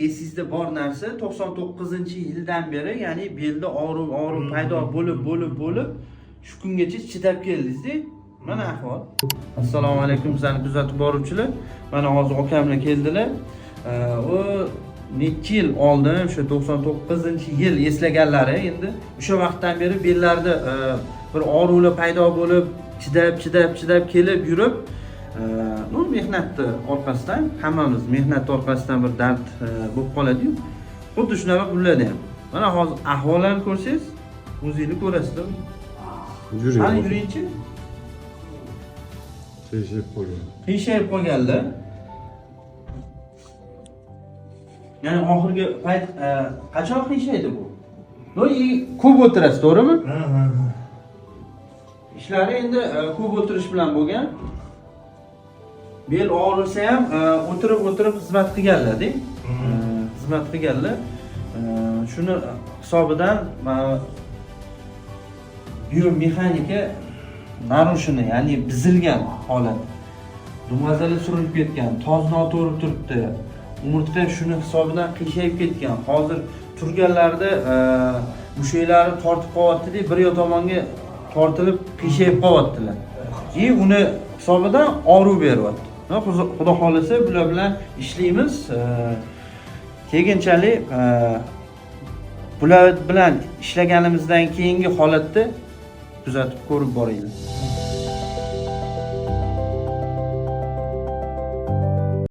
esingizda bor narsa 99-yildan beri, ya'ni belda og'riq paydo bo'lib shu kungacha chidab keldingiz-da. Mana ahvol. Assalomu alaykum sizlarni kuzatib boruvchilar. Mana hozir akamlar keldilar. U necha yil oldin o'sha 99-yil eslaganlari endi o'sha vaqtdan beri bellarida bir og'riqlar paydo bo'lib, chidab kelib yurib, mehnatni orqasidan, hammamiz mehnat orqasidan bir dard bo'lib qoladi-yu. Xuddi shunaqa bularda ham. Mana hozir ahvollarni ko'rsangiz, o'zingiz ko'rasizlar. Qani yuringchi. Qiyshayib qolganlar. Ya'ni oxirgi payt qachon qiyshaydi bu? Ko'p o'tirasiz, to'g'rimi? Ishlari endi ko'p o'tirish bilan bo'lgan. Bel og'risa ham o'tirib xizmat qilganlar-da. Xizmat qilganlar. Shuni hisobidan biomexanika narushini, ya'ni buzilgan holat. Dumazalar surilib ketgan, toz noto'g'ri turibdi. Umurtqa shuni hisobidan qiyshayib ketgan. Hozir turganlarda mushaklari tortib qo'yapti-da, bir yo tomonga tortilib qiyshayib qo'yaptilar. Uni hisobidan og'riq beryapti. Xudo xolasa bular bilan ishlaymiz. Keyinchalik bular bilan ishlaganimizdan keyingi holatni kuzatib ko'rib boringlar.